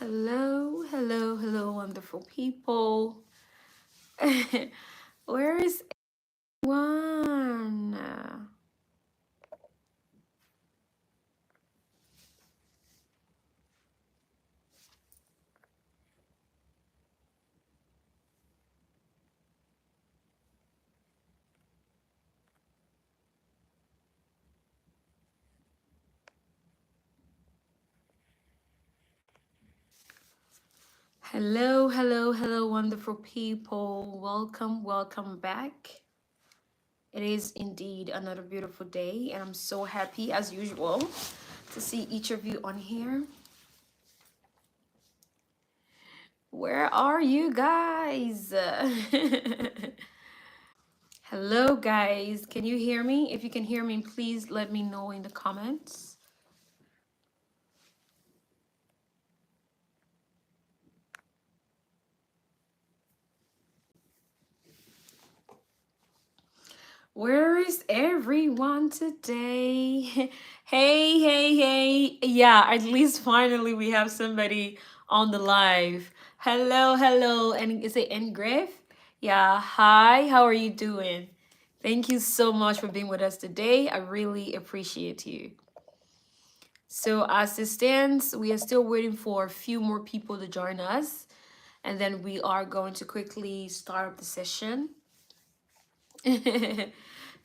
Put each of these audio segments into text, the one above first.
Hello, hello, hello, wonderful people. Where is everyone? Hello, hello, hello, wonderful people. Welcome, welcome back. It is indeed another beautiful day, and I'm so happy, as usual, to see each of you on here. Where are you guys? Hello, guys. Can you hear me? If you can hear me, please let me know in the comments. Where is everyone today? Hey, hey, hey. Yeah, at least finally we have somebody on the live. Hello, hello. And is it Engrave? Yeah, hi. How are you doing? Thank you so much for being with us today. I really appreciate you. So as it stands, we are still waiting for a few more people to join us. And then we are going to quickly start up the session.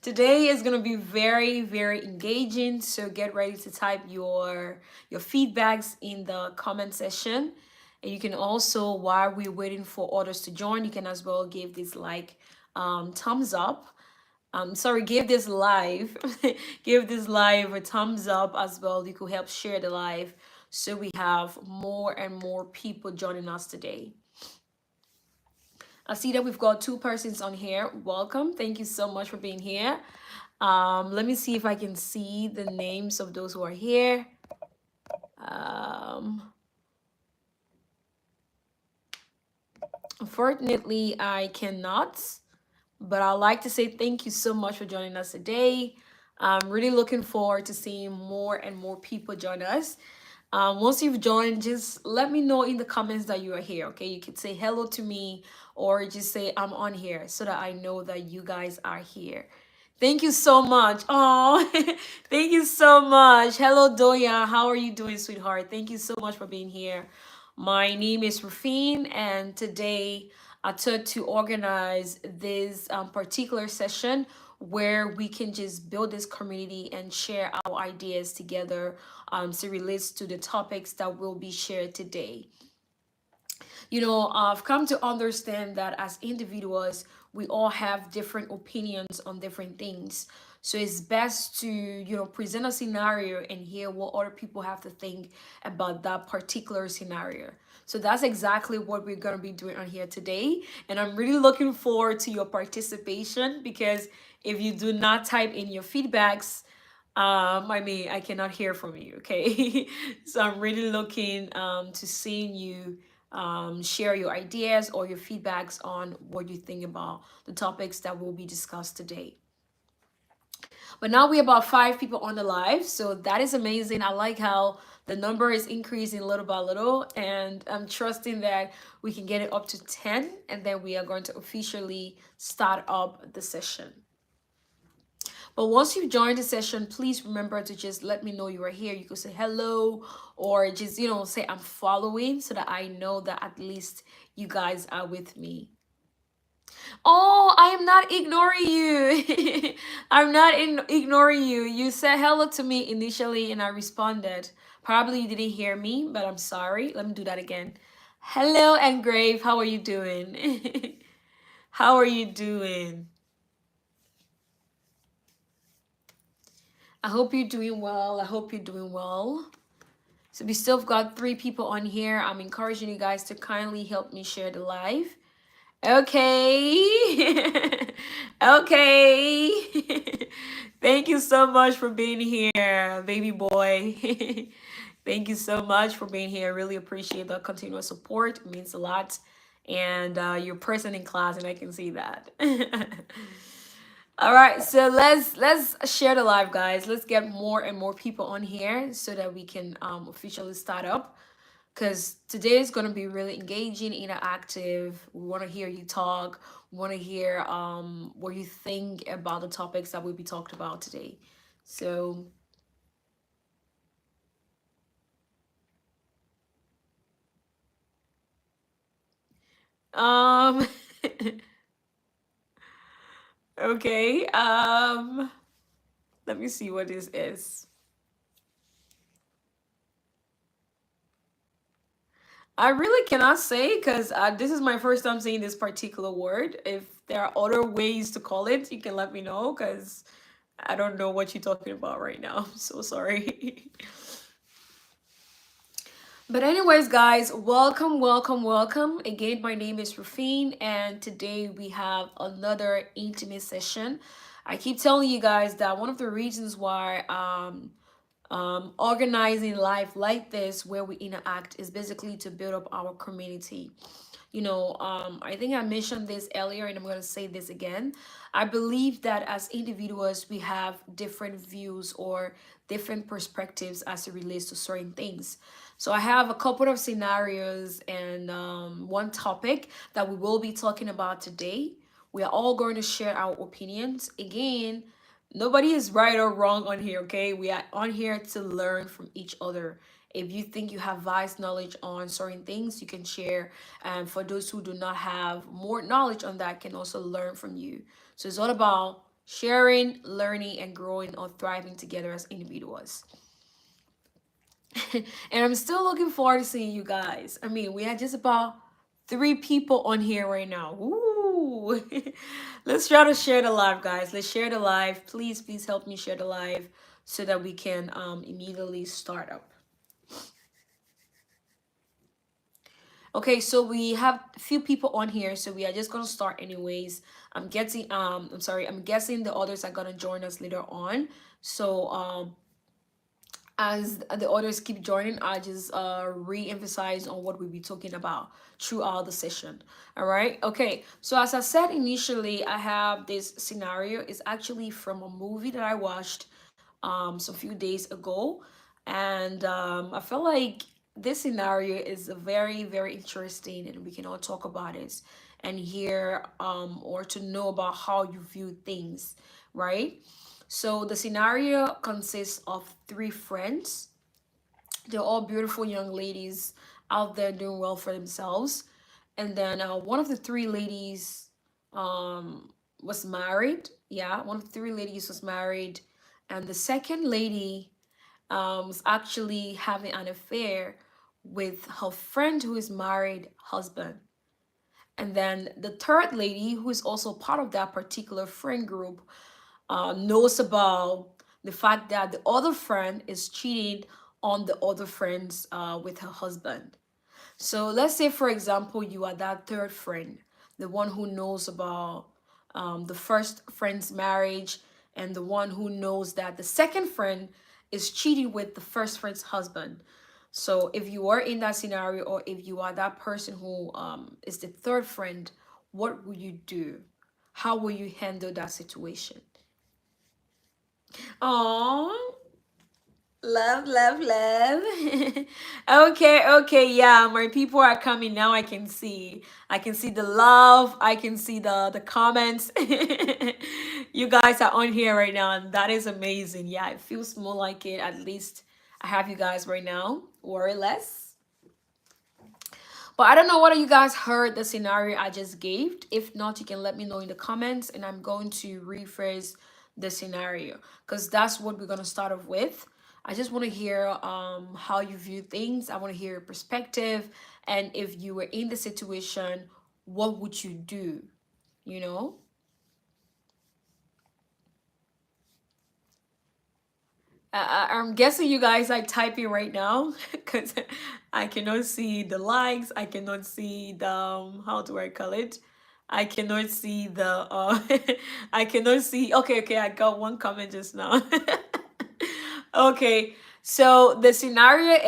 Today is going to be very, very engaging. So get ready to type your feedbacks in the comment section. And you can also, while we're waiting for others to join, you can as well give this thumbs up. Sorry, give this live, give this live a thumbs up as well. You could help share the live so we have more and more people joining us today. I see that we've got two persons on here. Welcome. Thank you so much for being here. Let me see if I can see the names of those who are here. Unfortunately, I cannot, but I'd like to say thank you so much for joining us today. I'm really looking forward to seeing more and more people join us. Once you've joined, just let me know in the comments that you are here, okay? You could say hello to me or just say I'm on here so that I know that you guys are here. Thank you so much. Oh, thank you so much. Hello, Doya. How are you doing, sweetheart? Thank you so much for being here. My name is Ruphine, and today I took to organize this particular session where we can just build this community and share our ideas together so it relates to the topics that will be shared today. You know, I've come to understand that as individuals, we all have different opinions on different things. So it's best to, present a scenario and hear what other people have to think about that particular scenario. So that's exactly what we're going to be doing on here today. And I'm really looking forward to your participation because if you do not type in your feedbacks, I cannot hear from you, okay? So I'm really looking to seeing you share your ideas or your feedbacks on what you think about the topics that will be discussed today. But now we're about 5 people on the live, so that is amazing. I like how the number is increasing little by little, and I'm trusting that we can get it up to 10, and then we are going to officially start up the session. But once you've joined the session, please remember to just let me know you are here. You could say hello or just, say I'm following so that I know that at least you guys are with me. Oh, I am not ignoring you. I'm not ignoring you. You said hello to me initially and I responded. Probably you didn't hear me, but I'm sorry. Let me do that again. Hello, Engrave. How are you doing? How are you doing? I hope you're doing well. I hope you're doing well. So we still got 3 people on here. I'm encouraging you guys to kindly help me share the live. Okay. Okay. Thank you so much for being here, baby boy. Thank you so much for being here. Really appreciate the continuous support. It means a lot. And you're a person in class, and I can see that. All right, so let's share the live, guys. Let's get more and more people on here so that we can officially start up. because today is going to be really engaging, interactive. We want to hear you talk. We want to hear what you think about the topics that will be talked about today. So um okay, let me see what this is. I really cannot say because this is my first time saying this particular word. If there are other ways to call it, you can let me know because I don't know what you're talking about right now. I'm so sorry. But anyways, guys, welcome, welcome, welcome. Again, my name is Ruphine, and today we have another intimate session. I keep telling you guys that one of the reasons why organizing life like this where we interact is basically to build up our community. I think I mentioned this earlier and I'm going to say this again. I believe that as individuals we have different views or different perspectives as it relates to certain things. So I have a couple of scenarios and one topic that we will be talking about today. We are all going to share our opinions. Again, nobody is right or wrong on here, okay? We are on here to learn from each other. If you think you have vast knowledge on certain things, you can share. And for those who do not have more knowledge on that, can also learn from you. So it's all about sharing, learning, and growing or thriving together as individuals. And I'm still looking forward to seeing you guys. I mean, we had just about 3 people on here right now. Ooh. Let's try to share the live, guys. Let's share the live. Please, please help me share the live so that we can immediately start up. Okay, so we have a few people on here, so we are just gonna start anyways. I'm guessing the others are gonna join us later on. So as the others keep joining, I just re-emphasize on what we'll be talking about throughout the session. All right. Okay, so as I said initially, I have this scenario. It's actually from a movie that I watched some few days ago, and I feel like this scenario is very, very interesting, and we can all talk about it and hear or to know about how you view things, right? So the scenario consists of 3 friends. They're all beautiful young ladies out there doing well for themselves. And then one of the 3 ladies was married. Yeah, one of the 3 ladies was married. And the second lady was actually having an affair with her friend who is married husband. And then the third lady, who is also part of that particular friend group, knows about the fact that the other friend is cheating on the other friends with her husband. So let's say, for example, you are that third friend, the one who knows about the first friend's marriage, and the one who knows that the second friend is cheating with the first friend's husband. So if you are in that scenario, or if you are that person who is the third friend, what will you do? How will you handle that situation? Oh, love, love, love. Okay, okay, yeah, my people are coming now. I can see the love. I can see the comments. You guys are on here right now, and that is amazing. Yeah, it feels more like it. At least I have you guys right now. Worry less. But I don't know whether you guys heard the scenario I just gave. If not, you can let me know in the comments, and I'm going to rephrase the scenario because that's what we're gonna start off with. I just want to hear how you view things. I want to hear your perspective, and if you were in the situation, what would you do? You know. I'm guessing you guys are typing right now because I cannot see the likes. I cannot see the how do I call it? I cannot see the I cannot see. Okay, okay, I got one comment just now. Okay, so the scenario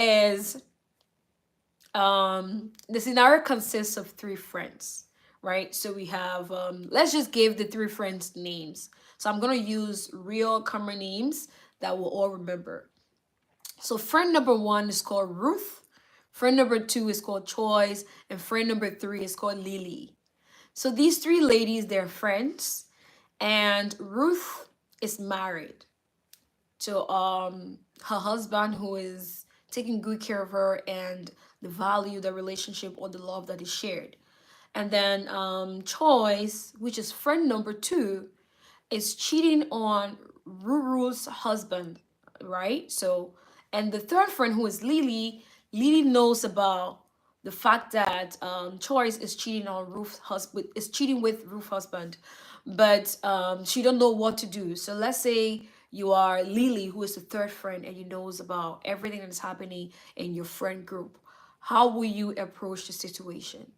consists of 3 friends, right? So we have let's just give the 3 friends names. So I'm gonna use real common names that we'll all remember. So friend number 1 is called Ruth. Friend number two is called Choice, and friend number three is called Lily. So these three ladies, they're friends, and Ruth is married to her husband who is taking good care of her and the value, the relationship, or the love that is shared. And then Choice, which is friend number two, is cheating on Ruru's husband, right? So, and the third friend who is Lily, Lily knows about the fact that Choice is cheating on Ruth's husband, is cheating with Ruth's husband, but she don't know what to do. So let's say you are Lily, who is the third friend, and you knows about everything that is happening in your friend group. How will you approach the situation?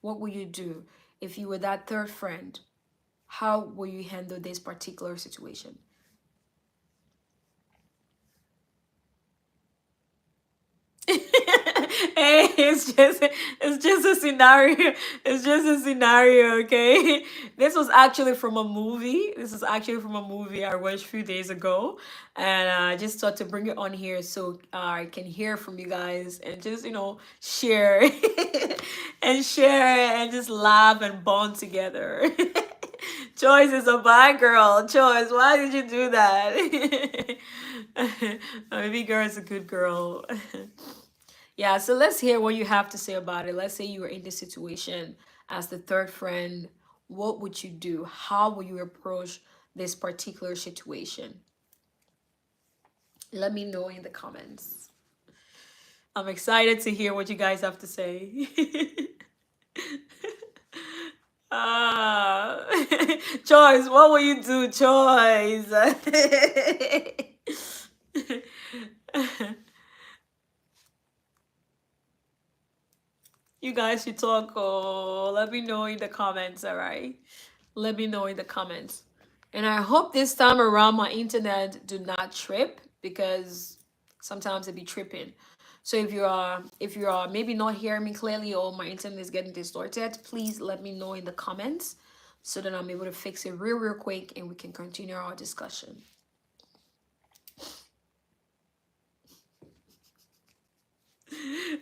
What will you do if you were that third friend? How will you handle this particular situation? Hey, it's just a scenario. It's just a scenario, okay? This was actually from a movie. This is actually from a movie I watched a few days ago, and I just thought to bring it on here so I can hear from you guys and just share and share and just laugh and bond together. Choice is a bad girl. Choice, why did you do that? Maybe girl is a good girl. Yeah, so let's hear what you have to say about it. Let's say you were in this situation as the third friend. What would you do? How will you approach this particular situation? Let me know in the comments. I'm excited to hear what you guys have to say. Ah, Choice, what will you do, Choice? You guys should talk. Oh, let me know in the comments, all right? Let me know in the comments. And I hope this time around my internet do not trip because sometimes it be tripping. So if you are maybe not hearing me clearly or my internet is getting distorted, please let me know in the comments so that I'm able to fix it real quick and we can continue our discussion.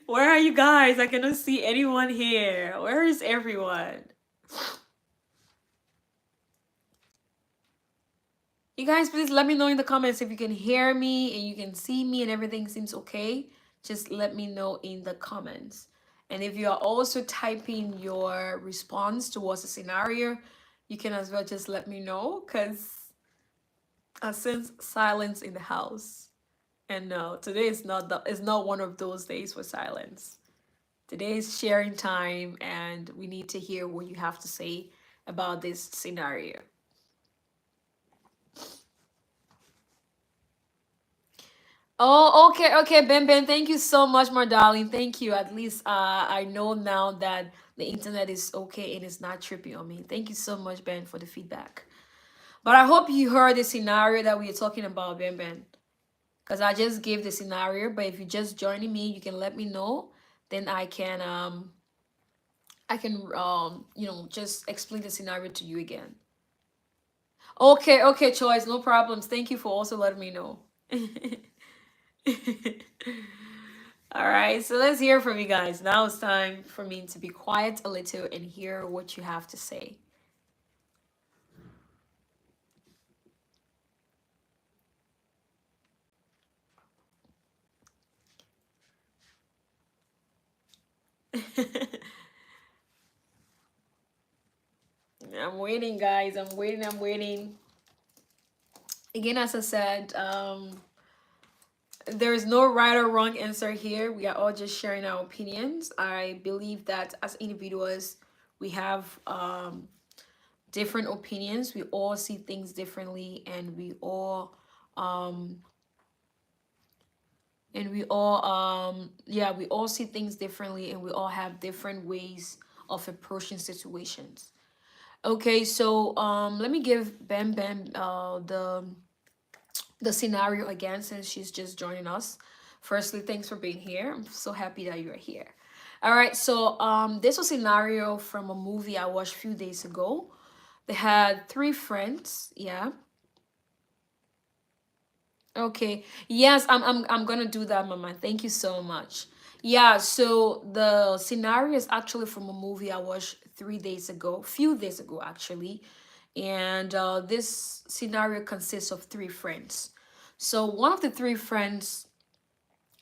Where are you guys? I cannot see anyone here. Where is everyone? You guys, please let me know in the comments if you can hear me and you can see me and everything seems okay. Just let me know in the comments. And if you are also typing your response towards the scenario, you can as well just let me know because I sense silence in the house. And no, today is not one of those days for silence. Today is sharing time and we need to hear what you have to say about this scenario. Oh, okay, okay, Ben. Thank you so much, my darling. Thank you. At least I know now that the internet is okay and it's not tripping on me. Thank you so much, Ben, for the feedback. But I hope you heard the scenario that we are talking about, Ben. Because I just gave the scenario, but if you're just joining me, you can let me know. Then I can just explain the scenario to you again. Okay, okay, Choice, no problems. Thank you for also letting me know. All right, so let's hear from you guys. Now it's time for me to be quiet a little and hear what you have to say. I'm waiting, guys. I'm waiting. I'm waiting. Again, as I said, there is no right or wrong answer here. We are all just sharing our opinions. I believe that as individuals, we have different opinions. We all see things differently, um, we all see things differently, and we all have different ways of approaching situations. Okay, so let me give Ben the scenario again since she's just joining us. Firstly, thanks for being here. I'm so happy that you're here. All right, so this was a scenario from a movie I watched a few days ago. They had three friends. Yeah. Okay. Yes, I'm gonna do that, Mama. Thank you so much. Yeah, so the scenario is actually from a movie I watched 3 days ago, few days ago actually. And this scenario consists of three friends. So one of the three friends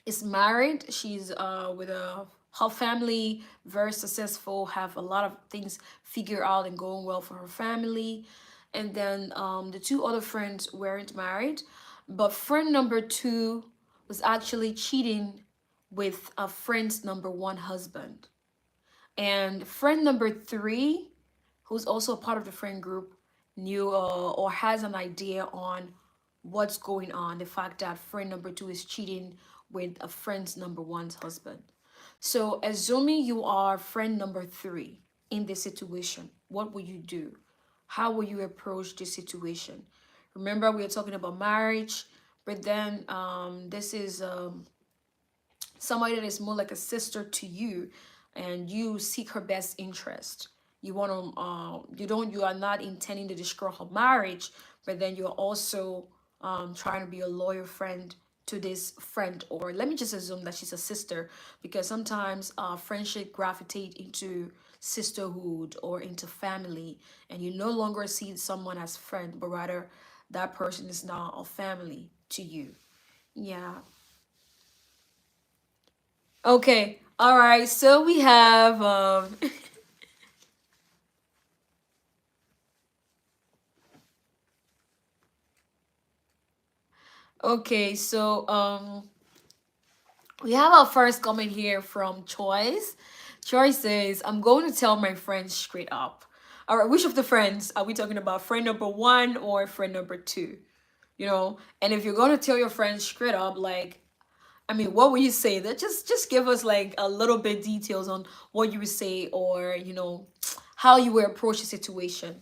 is married. She's with a her family, very successful, have a lot of things figured out and going well for her family. And then the two other friends weren't married, but friend number two was actually cheating with a friend's number one husband. And friend number three, who's also a part of the friend group, knew or has an idea on what's going on. The fact that friend number two is cheating with a friend's number one's husband. So, assuming you are friend number three in this situation, what will you do? How will you approach this situation? Remember, we are talking about marriage, but then this is somebody that is more like a sister to you, and you seek her best interest. You want to you are not intending to destroy her marriage, but then you're also trying to be a loyal friend to this friend, or let me just assume that she's a sister, because sometimes friendship gravitate into sisterhood or into family, and you no longer see someone as friend, but rather that person is now a family to you. Yeah. Okay. All right. So we have okay, so we have our first comment here from Choice. Choice says, I'm going to tell my friends straight up. All right, which of the friends are we talking about? Friend number one or friend number two? You know, and if you're going to tell your friends straight up, like, I mean, what would you say? That just give us like a little bit details on what you would say, or how you would approach the situation,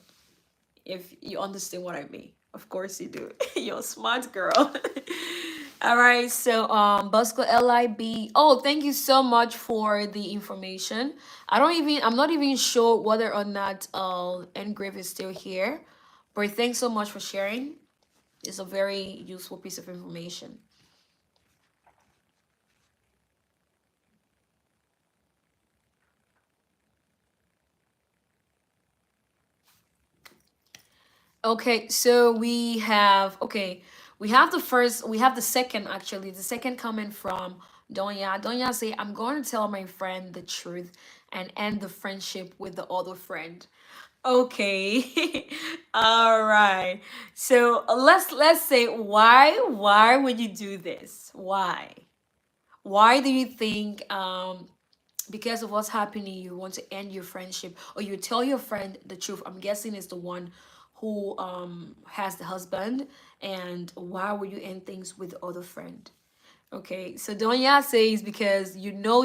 if you understand what I mean. Of course you do. You're a smart girl. All right, so Busco LIB. Oh, thank you so much for the information. I'm not even sure whether or not Engrave is still here, but thanks so much for sharing. It's a very useful piece of information. Okay, so we have the second, actually, the second comment from Donya. Donya say, I'm going to tell my friend the truth and end the friendship with the other friend. Okay. All right. So let's say, why would you do this? Why? Why do you think because of what's happening, you want to end your friendship, or you tell your friend the truth? I'm guessing is the one who has the husband. And why would you end things with the other friend? Okay, so Donya says, because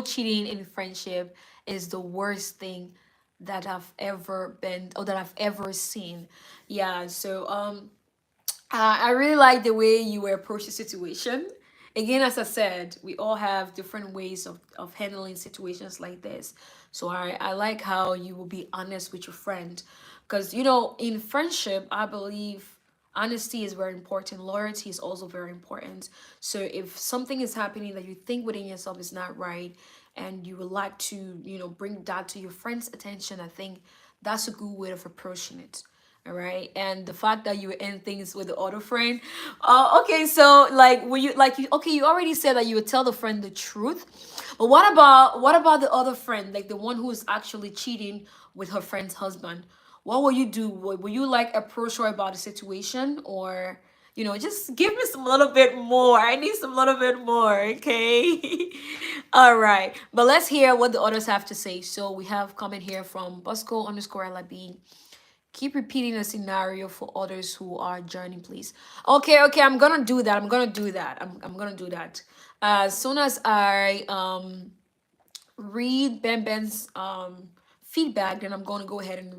cheating in friendship is the worst thing that I've ever been, or that I've ever seen. Yeah, so I really like the way you approach the situation. Again, as I said, we all have different ways of handling situations like this. So I like how you will be honest with your friend. Because, in friendship, I believe honesty is very important. Loyalty is also very important. So if something is happening that you think within yourself is not right, and you would like to, bring that to your friend's attention, I think that's a good way of approaching it. All right. And the fact that you end things with the other friend. Okay, so like when you like you okay, you already said that you would tell the friend the truth. But what about the other friend, like the one who is actually cheating with her friend's husband? What will you do? Will you like approach her about the situation, or just give me some little bit more. I need some little bit more, okay? All right. But let's hear what the others have to say. So we have comment here from Busco underscore LIB. Keep repeating the scenario for others who are joining, please. Okay, I'm gonna do that. I'm gonna do that. As soon as I read Ben's feedback, then I'm gonna go ahead and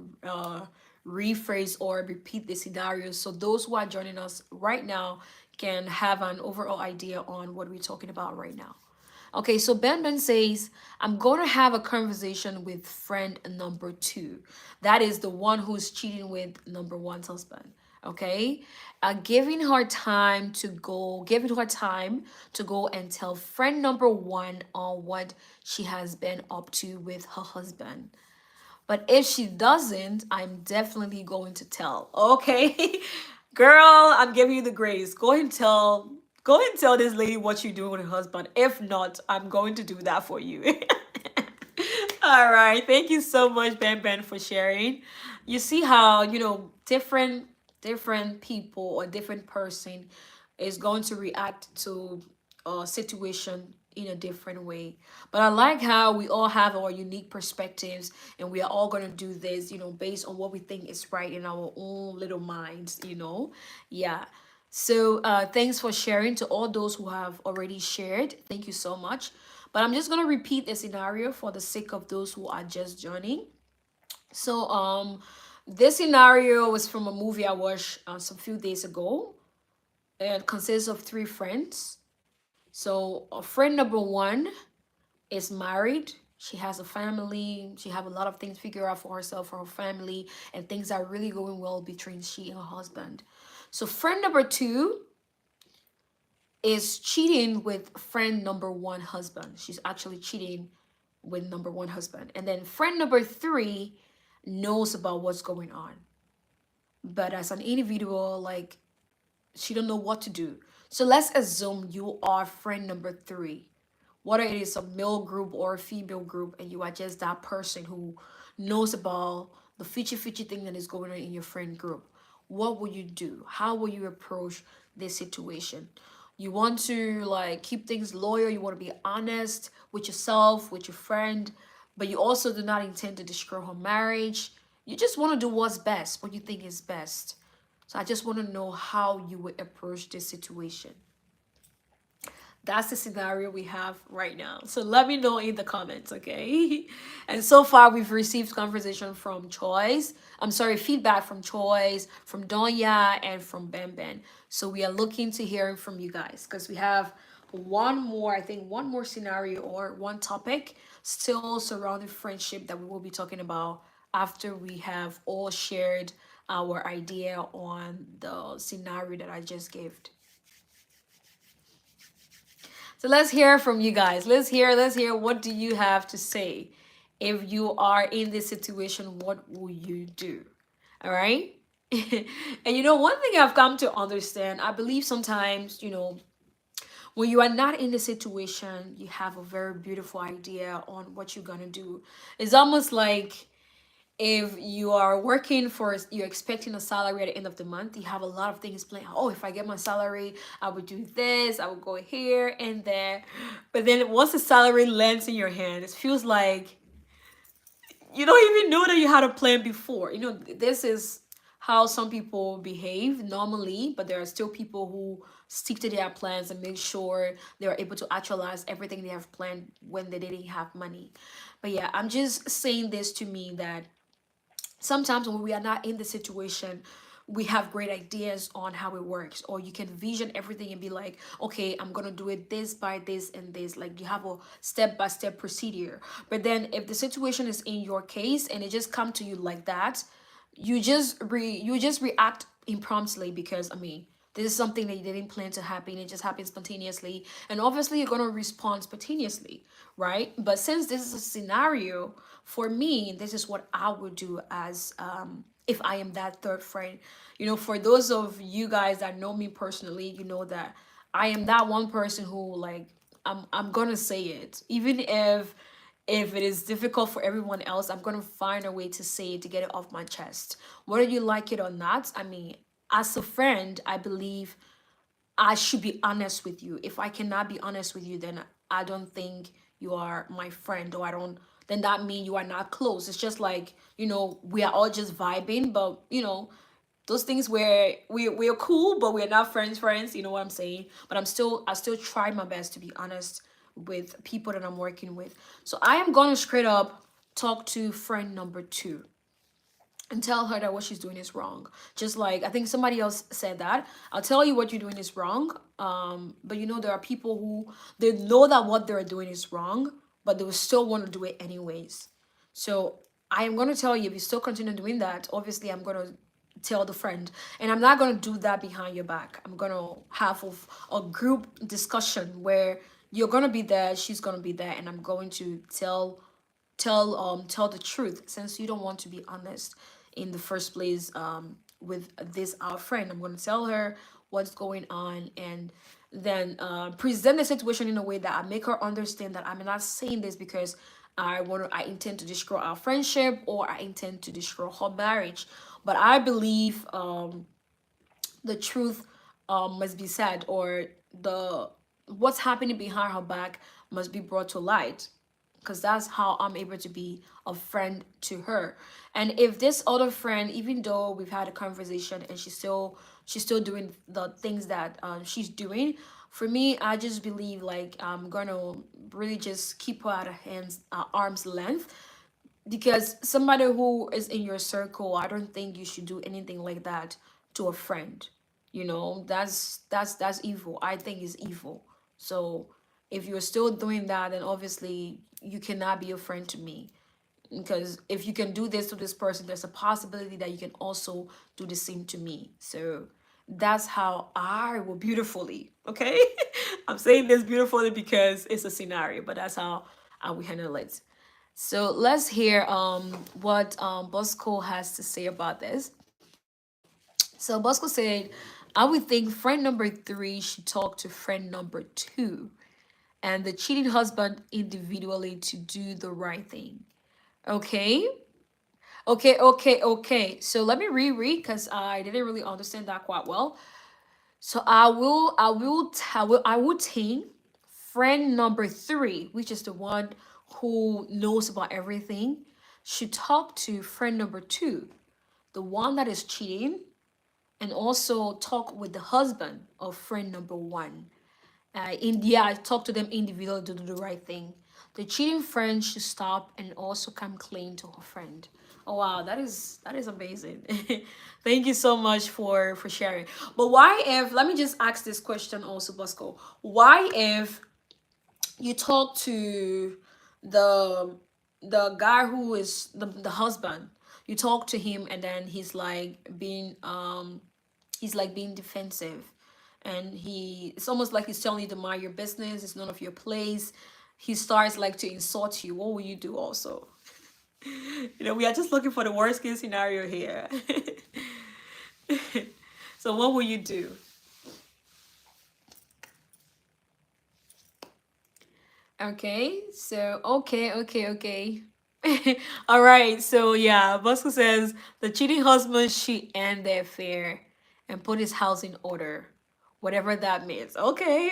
rephrase or repeat the scenario, so those who are joining us right now can have an overall idea on what we're talking about right now. Okay, so Ben says, I'm going to have a conversation with friend number two. That is the one who's cheating with number one's husband. Okay, giving her time to go and tell friend number one on what she has been up to with her husband. But if she doesn't, I'm definitely going to tell. Okay, girl, I'm giving you the grace. Go and tell this lady what you're doing with her husband. If not, I'm going to do that for you. All right. Thank you so much, Ben Ben, for sharing. You see how, different people or different person is going to react to a situation in a different way. But I like how we all have our unique perspectives and we are all going to do this, based on what we think is right in our own little minds. Yeah. So thanks for sharing to all those who have already shared. Thank you so much. But I'm just gonna repeat the scenario for the sake of those who are just joining. So this scenario was from a movie I watched some few days ago. It consists of three friends. So friend number one is married. She has a family. She have a lot of things figured out for herself, for her family, and things are really going well between she and her husband. So friend number two is cheating with friend number one husband. She's actually cheating with number one husband. And then friend number three knows about what's going on. But as an individual, like she don't know what to do. So let's assume you are friend number three. Whether it is a male group or a female group, and you are just that person who knows about the future thing that is going on in your friend group. What will you do? How will you approach this situation? You want to like keep things loyal, you want to be honest with yourself, with your friend, but you also do not intend to destroy her marriage. You just want to do what's best, what you think is best. So I just want to know how you would approach this situation. That's the scenario we have right now. So let me know in the comments, okay? And so far, we've received conversation from Choice. I'm sorry, feedback from Choice, from Donya, and from Ben Ben. So we are looking to hearing from you guys because we have one more scenario or one topic still surrounding friendship that we will be talking about after we have all shared our idea on the scenario that I just gave. So let's hear from you guys. Let's hear what do you have to say? If you are in this situation, what will you do? All right? And one thing I've come to understand, I believe sometimes, when you are not in the situation, you have a very beautiful idea on what you're gonna do. It's almost like if you are working for you're expecting a salary at the end of the month, you have a lot of things planned. Oh, if I get my salary, I would do this, I would go here and there. But then once the salary lands in your hand, it feels like you don't even know that you had a plan before. This is how some people behave normally, but there are still people who stick to their plans and make sure they're able to actualize everything they have planned when they didn't have money. But yeah, I'm just saying this to mean that sometimes when we are not in the situation, we have great ideas on how it works, or you can vision everything and be like, okay, I'm gonna do it this by this and this. Like you have a step-by-step procedure. But then if the situation is in your case and it just come to you like that, you just react impromptly because this is something that you didn't plan to happen. It just happened spontaneously, and obviously you're going to respond spontaneously, right? But since this is a scenario, for me, this is what I would do as if I am that third friend. For those of you guys that know me personally, you know that I am that one person who, like, I'm gonna say it, even if it is difficult for everyone else. I'm gonna find a way to say it, to get it off my chest, whether you like it or not. As a friend, I believe I should be honest with you. If I cannot be honest with you, then I don't think you are my friend, or I don't, then that means you are not close. It's just like, we are all just vibing, but those things where we're cool, but we're not friends, you know what I'm saying? But I still try my best to be honest with people that I'm working with. So I am gonna straight up talk to friend number two and tell her that what she's doing is wrong. Just like I think somebody else said that. I'll tell you what you're doing is wrong. But there are people who they know that what they're doing is wrong, but they will still want to do it anyways. So I am gonna tell you, if you still continue doing that, obviously I'm gonna tell the friend. And I'm not going to do that behind your back. I'm going to have a group discussion where you're going to be there, she's going to be there, and I'm going to tell the truth, since you don't want to be honest in the first place with this our friend. I'm going to tell her what's going on, and then present the situation in a way that I make her understand that I'm not saying this because I intend to destroy our friendship, or I intend to destroy her marriage, but I believe the truth must be said, or the what's happening behind her back must be brought to light, because that's how I'm able to be a friend to her. And if this other friend, even though we've had a conversation and she's still doing the things that she's doing, for me, I just believe like I'm gonna really just keep her at a hands arm's length, because somebody who is in your circle, I don't think you should do anything like that to a friend. That's evil. I think it's evil. So if you're still doing that, then obviously you cannot be a friend to me, because if you can do this to this person, there's a possibility that you can also do the same to me. So that's how I will beautifully, okay. I'm saying this beautifully because it's a scenario, but that's how I will handle it. So let's hear what Bosco has to say about this. So Bosco said, I would think friend number three should talk to friend number two and the cheating husband individually to do the right thing. Okay? Okay. So let me reread because I didn't really understand that quite well. So I will think friend number three, which is the one who knows about everything, should talk to friend number two, the one that is cheating, and also talk with the husband of friend number one. I talk to them individually to do the right thing. The cheating friend should stop and also come clean to her friend. Oh wow, that is amazing. Thank you so much for sharing. But why if let me just ask this question also, Bosco. Why if you talk to the the guy who is the husband, you talk to him and then he's like being defensive, and it's almost like he's telling you to mind your business, it's none of your place. He starts like to insult you. What will you do also? We are just looking for the worst case scenario here. So what will you do? Okay. All right. So yeah, Bosco says the cheating husband should end the affair and put his house in order. Whatever that means. Okay.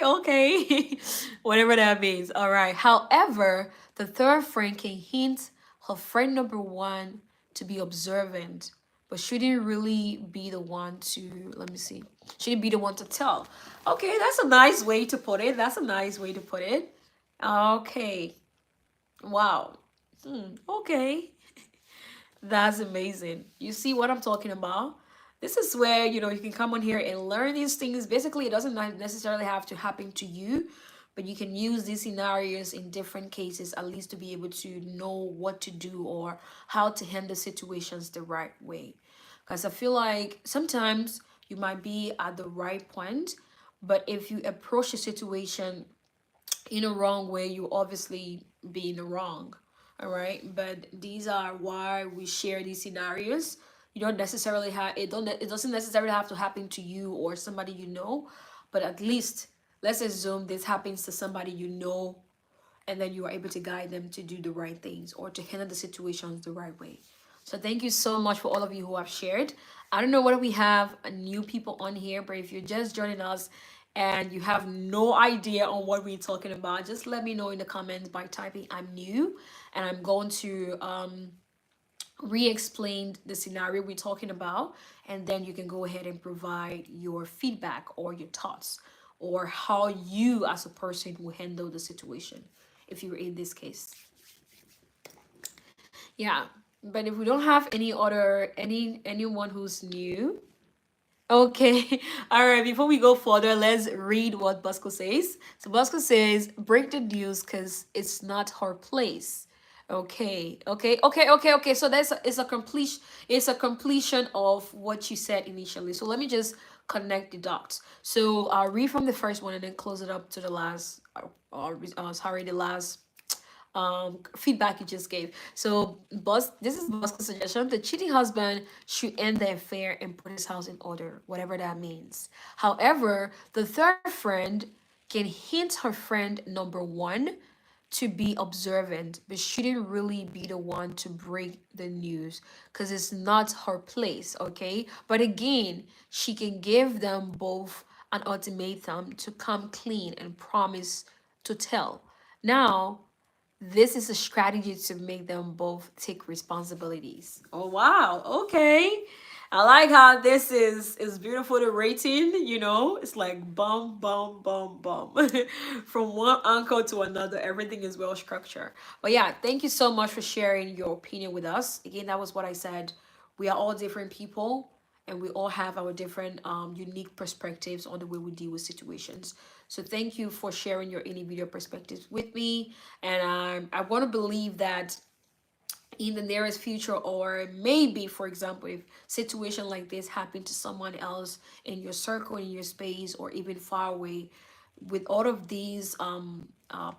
Whatever that means. All right. However, the third friend can hint her friend number one to be observant, but shouldn't really be the one to, let me see, shouldn't be the one to tell. Okay, that's a nice way to put it. That's a nice way to put it. Okay. Wow. Okay. That's amazing. You see what I'm talking about? This is where, you can come on here and learn these things. Basically, it doesn't necessarily have to happen to you, but you can use these scenarios in different cases, at least to be able to know what to do or how to handle situations the right way. Because I feel like sometimes you might be at the right point, but if you approach a situation in a wrong way, you obviously be in the wrong. All right. But these are why we share these scenarios. You don't necessarily have it doesn't necessarily have to happen to you or somebody you know, but at least let's assume this happens to somebody you know, and then you are able to guide them to do the right things or to handle the situations the right way. So thank you so much for all of you who have shared. I don't know whether we have new people on here, but if you're just joining us and you have no idea on what we're talking about, just let me know in the comments by typing I'm new, and I'm going to re-explain the scenario we're talking about, and then you can go ahead and provide your feedback or your thoughts or how you as a person will handle the situation if you're in this case. Yeah, but if we don't have anyone who's new. Okay. All right. Before we go further, let's read what Bosco says. So Bosco says, break the news because it's not her place. Okay. So that's it's a completion. It's a completion of what you said initially. So let me just connect the dots. So I'll read from the first one and then close it up to the last. Sorry, the last feedback you just gave. So boss, this is Bosco's suggestion. The cheating husband should end the affair and put his house in order, whatever that means. However, the third friend can hint her friend number one to be observant, but shouldn't really be the one to break the news because it's not her place, okay? But again, she can give them both an ultimatum to come clean and promise to tell. Now, this is a strategy to make them both take responsibilities. Oh wow, okay. I like how this is beautiful the rating, it's like bum bum bum bum. From one uncle to another, everything is well structured. But yeah, thank you so much for sharing your opinion with us. Again, that was what I said. We are all different people and we all have our different unique perspectives on the way we deal with situations. So thank you for sharing your individual perspectives with me. And I want to believe that in the nearest future, or maybe for example, if situation like this happened to someone else in your circle, in your space, or even far away, with all of these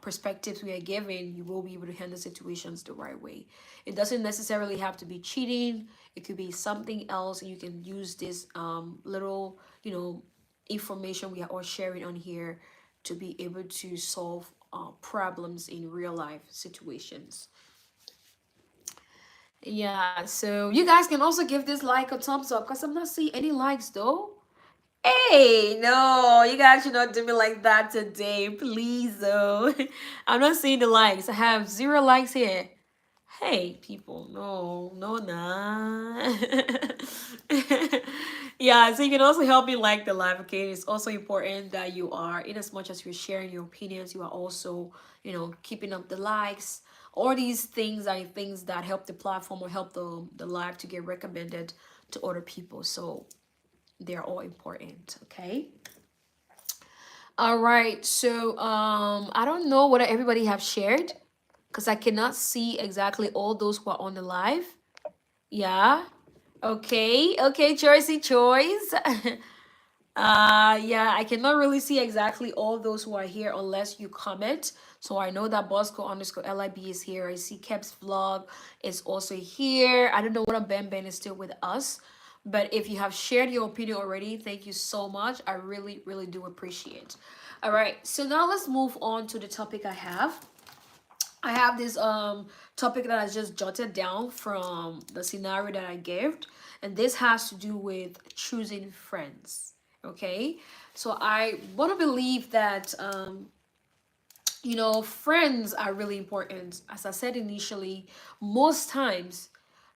perspectives we are given, you will be able to handle situations the right way. It doesn't necessarily have to be cheating. It could be something else, and you can use this little information we are all sharing on here to be able to solve problems in real life situations. Yeah, so you guys can also give this like a thumbs up because I'm not seeing any likes though. Hey, no, you guys should not do me like that today, please though. I'm not seeing the likes. I have zero likes here. Hey, people, no, no, nah. Yeah, so you can also help me like the live, okay? It's also important that you are, in as much as you're sharing your opinions, you are also, keeping up the likes. All these things are things that help the platform or help the live to get recommended to other people. So they're all important, okay? All right, so I don't know whether everybody have shared because I cannot see exactly all those who are on the live. Yeah. Okay, Jersey Choice. Yeah, I cannot really see exactly all those who are here unless you comment. So I know that Bosco underscore LIB is here. I see Kep's vlog is also here. I don't know whether Ben Ben is still with us. But if you have shared your opinion already, thank you so much. I really, really do appreciate. All right, so now let's move on to the topic I have. I have this topic that I just jotted down from the scenario that I gave, and this has to do with choosing friends. Okay, so I want to believe that friends are really important. As I said initially, most times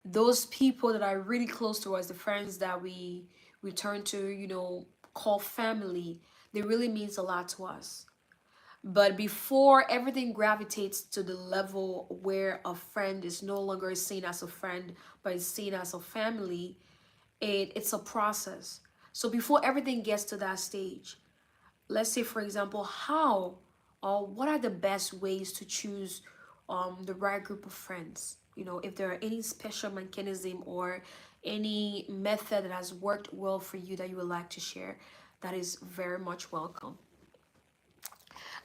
those people that are really close to us, the friends that we return to, call family, they really means a lot to us. But before everything gravitates to the level where a friend is no longer seen as a friend, but is seen as a family, it's a process. So before everything gets to that stage, let's say, for example, how or what are the best ways to choose the right group of friends? If there are any special mechanism or any method that has worked well for you that you would like to share, that is very much welcome.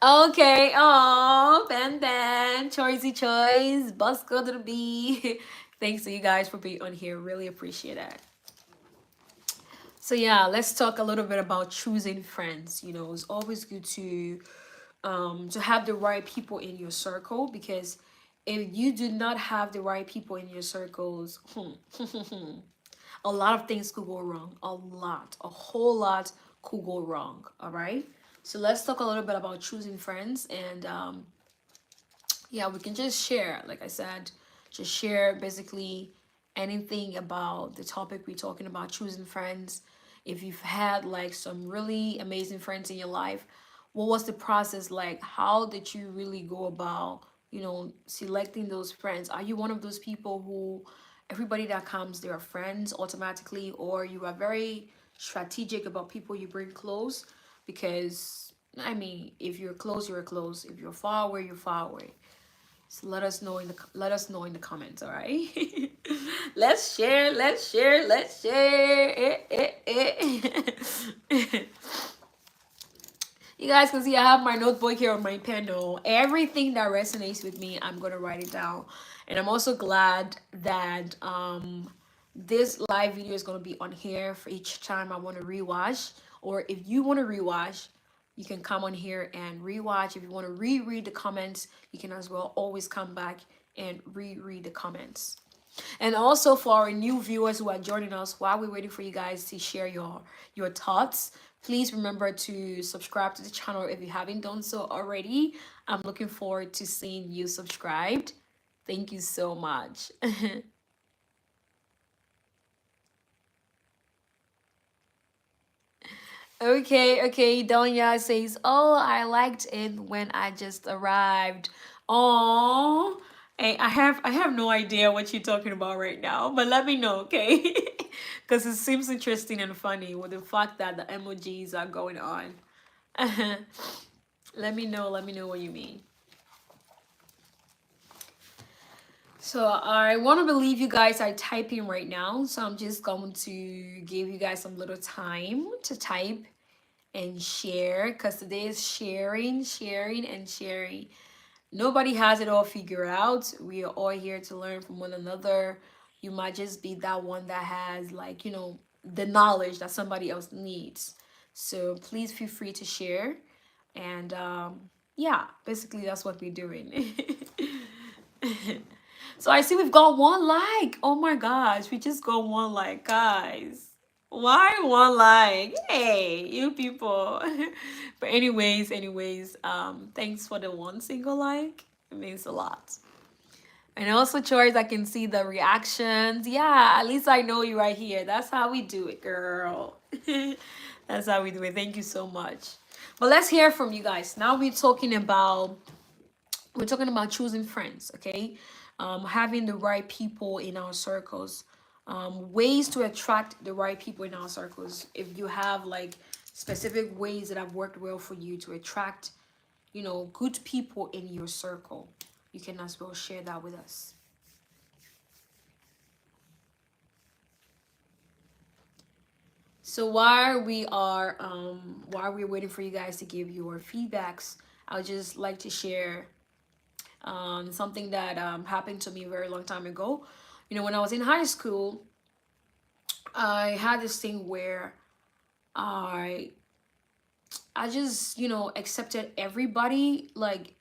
Okay, oh, Ben Ben, Choicey Choice, Bosco to the B. Thanks to you guys for being on here. Really appreciate that. So yeah, let's talk a little bit about choosing friends. It's always good to have the right people in your circle because if you do not have the right people in your circles, a lot of things could go wrong. A whole lot could go wrong. All right. So let's talk a little bit about choosing friends and yeah, we can just share, like I said, just share basically anything about the topic we're talking about, choosing friends. If you've had like some really amazing friends in your life, what was the process like? How did you really go about, selecting those friends? Are you one of those people who everybody that comes, they are friends automatically, or you are very strategic about people you bring close? Because I mean, if you're close, you're close. If you're far away, you're far away. So let us know in the comments, all right? Let's share, let's share, let's share. You guys can see I have my notebook here on my panel. Everything that resonates with me, I'm gonna write it down. And I'm also glad that this live video is gonna be on here for each time I want to rewatch. Or if you want to rewatch, you can come on here and rewatch. If you want to reread the comments, you can as well always come back and reread the comments. And also for our new viewers who are joining us, while we're waiting for you guys to share your thoughts, please remember to subscribe to the channel if you haven't done so already. I'm looking forward to seeing you subscribed. Thank you so much. Okay. Donya says, "Oh, I liked it when I just arrived." Oh, hey, I have no idea what you're talking about right now, but let me know, okay? Because it seems interesting and funny with the fact that the emojis are going on. Let me know what you mean. So I want to believe you guys are typing right now, so I'm just going to give you guys some little time to type and share, because today is sharing and sharing. Nobody has it all figured out. We are all here to learn from one another. You might just be that one that has, like, the knowledge that somebody else needs. So please feel free to share. And yeah, basically that's what we're doing. So I see we've got one like. Oh my gosh, we just got one like, guys. Why one like? Hey, you people. But thanks for the one single like. It means a lot. And also, Choice, I can see the reactions. Yeah, at least I know you right here. That's how we do it, girl. That's how we do it. Thank you so much. But let's hear from you guys. Now we're talking about choosing friends, okay? Having the right people in our circles, ways to attract the right people in our circles. If you have like specific ways that have worked well for you to attract, good people in your circle, you can as well share that with us. So while we're waiting for you guys to give your feedbacks, I would just like to share something that happened to me a very long time ago. When I was in high school, I had this thing where I I just accepted everybody. Like,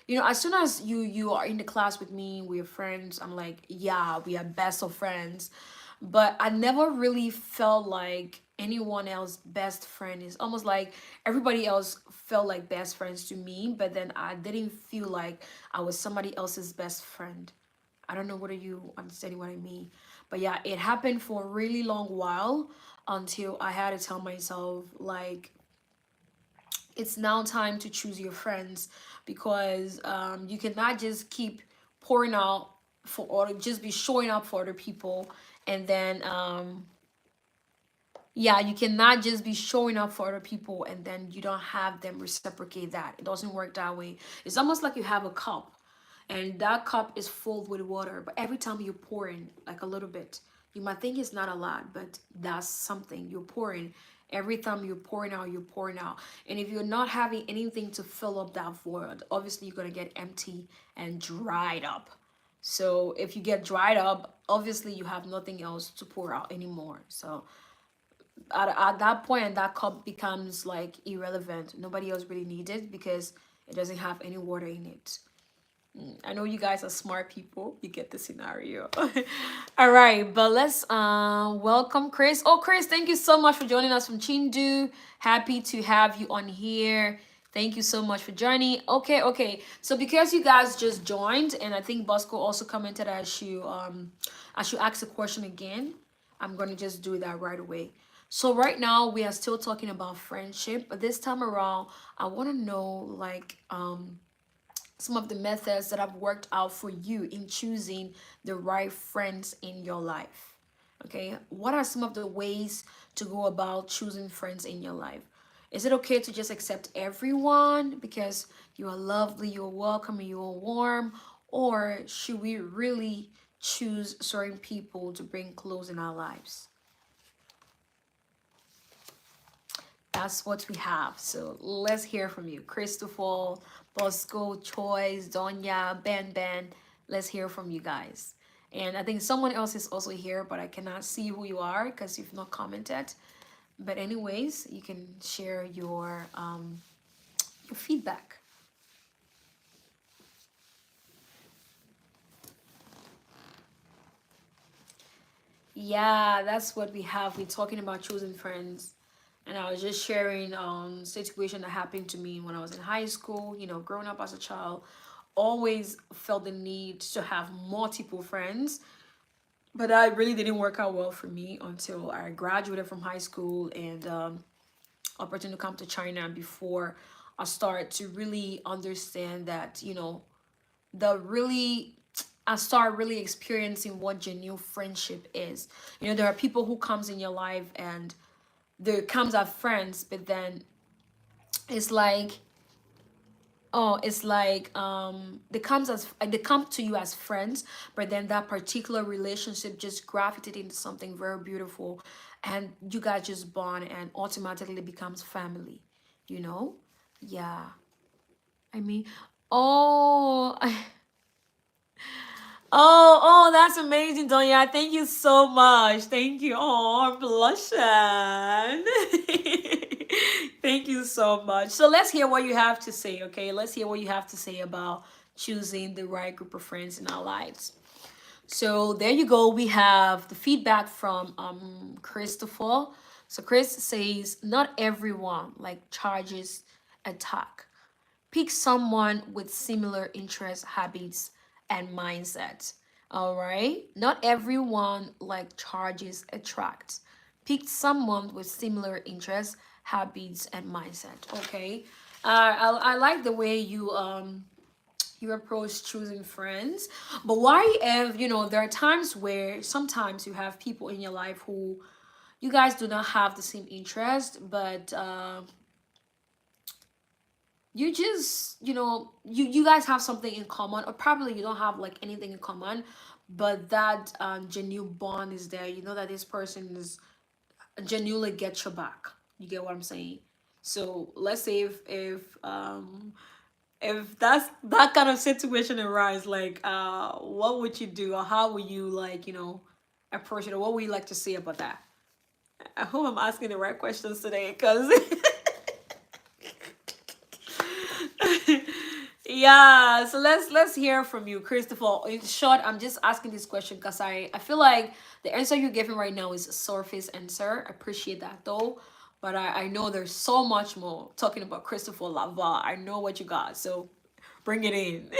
as soon as you are in the class with me, we're friends. I'm like, yeah, we are best of friends. But I never really felt like anyone else best friend. Is almost like everybody else felt like best friends to me, but then I didn't feel like I was somebody else's best friend. I don't know whether you understand what I mean. But yeah, it happened for a really long while until I had to tell myself, like, it's now time to choose your friends, because you cannot just keep pouring out for other, just be showing up for other people, and then yeah, you cannot just be showing up for other people and then you don't have them reciprocate that. It doesn't work that way. It's almost like you have a cup and that cup is full with water, but every time you pour in like a little bit, you might think it's not a lot, but that's something you're pouring. Every time you're pouring out. And if you're not having anything to fill up that void, obviously you're going to get empty and dried up. So if you get dried up, obviously you have nothing else to pour out anymore. So at that point, that cup becomes like irrelevant. Nobody else really needs it because it doesn't have any water in it. I know you guys are smart people. You get the scenario. All right, but let's welcome Chris. Oh, Chris, thank you so much for joining us from Chindu. Happy to have you on here. Thank you so much for joining. Okay. So because you guys just joined, and I think Bosco also commented I should ask a question again. I'm gonna just do that right away. So right now we are still talking about friendship, but this time around I want to know, like, some of the methods that have worked out for you in choosing the right friends in your life. Okay, what are some of the ways to go about choosing friends in your life? Is it okay to just accept everyone because you are lovely, you're welcome, and you're warm? or should we really choose certain people to bring close in our lives? That's what we have. So let's hear from you. Christopher, Bosco, Choice, Donya, Ben. Let's hear from you guys. And I think someone else is also here, but I cannot see who you are because you've not commented. But anyways, you can share your feedback. Yeah, that's what we have. We're talking about choosing friends. And I was just sharing situation that happened to me when I was in high school, growing up as a child, always felt the need to have multiple friends. But that really didn't work out well for me until I graduated from high school and opportunity to come to China before I start to really understand that, the really I start really experiencing what genuine friendship is. There are people who comes in your life and there comes as friends, but then it's like, oh, it's like they come to you as friends, but then that particular relationship just gravitated into something very beautiful, and you guys just bond and automatically becomes family, you know? Yeah. I mean, oh, oh, that's amazing, Donya. Thank you so much. Thank you. Oh, I'm blushing. Thank you so much. So let's hear what you have to say, okay? Let's hear what you have to say about choosing the right group of friends in our lives. So there you go. We have the feedback from Christopher. So Chris says, not everyone like charges attack. Pick someone with similar interests, habits, and mindsets. All right. Not everyone like charges attract. Pick someone with similar interests, habits, and mindset. Okay. I like the way you approach choosing friends. But why if there are times where sometimes you have people in your life who you guys do not have the same interest, but you just you guys have something in common, or probably you don't have like anything in common, but that genuine bond is there. You know that this person is genuinely get your back. You get what I'm saying? So let's say if that's that kind of situation arises, like what would you do, or how would you like approach it, or what would you like to say about that? I hope I'm asking the right questions today, because yeah, so let's hear from you, Christopher. In short, I'm just asking this question because I feel like the answer you're giving right now is a surface answer. I appreciate that though, but I know there's so much more talking about Christopher Lava. I know what you got, so bring it in.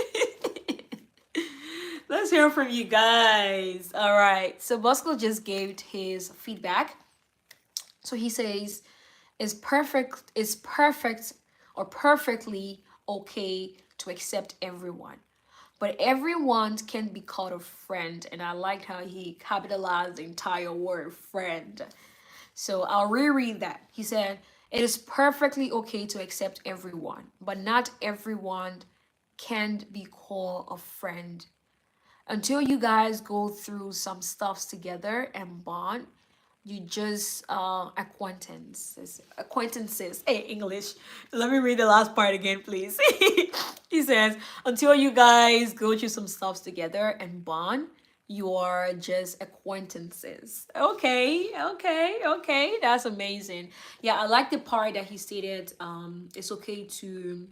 Let's hear from you guys. All right, so Bosco just gave his feedback. So he says, is perfect or perfectly okay to accept everyone. But everyone can be called a friend. And I liked how he capitalized the entire word friend. So I'll reread that. He said, it is perfectly okay to accept everyone, but not everyone can be called a friend. Until you guys go through some stuffs together and bond, you just acquaintances. Hey, English, let me read the last part again, please. He says, until you guys go through some stuffs together and bond, you are just acquaintances. Okay, that's amazing. Yeah, I like the part that he stated it's okay to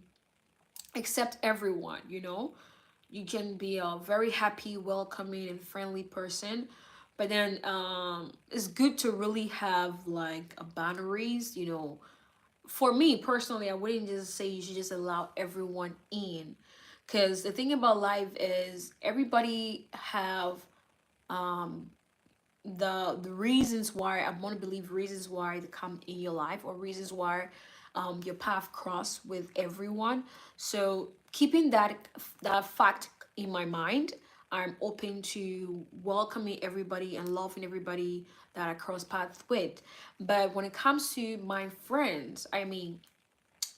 accept everyone. You can be a very happy, welcoming, and friendly person, but then it's good to really have like a boundaries. For me personally, I wouldn't just say you should just allow everyone in, because the thing about life is everybody have the reasons why, I want to believe, reasons why they come in your life, or reasons why your path cross with everyone. So keeping that fact in my mind, I'm open to welcoming everybody and loving everybody that I cross paths with. But when it comes to my friends, I mean,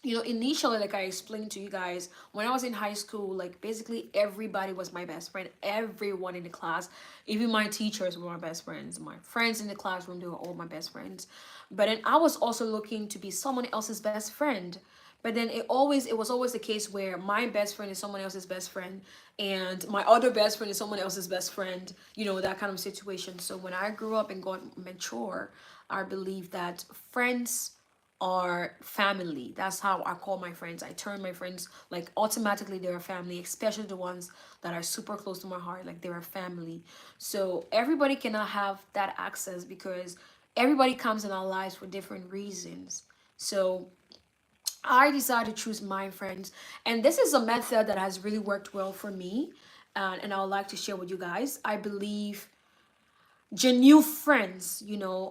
initially, like I explained to you guys, when I was in high school, like basically everybody was my best friend. Everyone in the class, even my teachers were my best friends. My friends in the classroom, they were all my best friends. But then I was also looking to be someone else's best friend. But then it was always the case where my best friend is someone else's best friend, and my other best friend is someone else's best friend. That kind of situation. So when I grew up and got mature, I believe that friends are family. That's how I call my friends. I turn my friends, like, automatically they're a family, especially the ones that are super close to my heart, like they're a family. So everybody cannot have that access because everybody comes in our lives for different reasons. So I decided to choose my friends, and this is a method that has really worked well for me, and I would like to share with you guys. I believe genuine friends,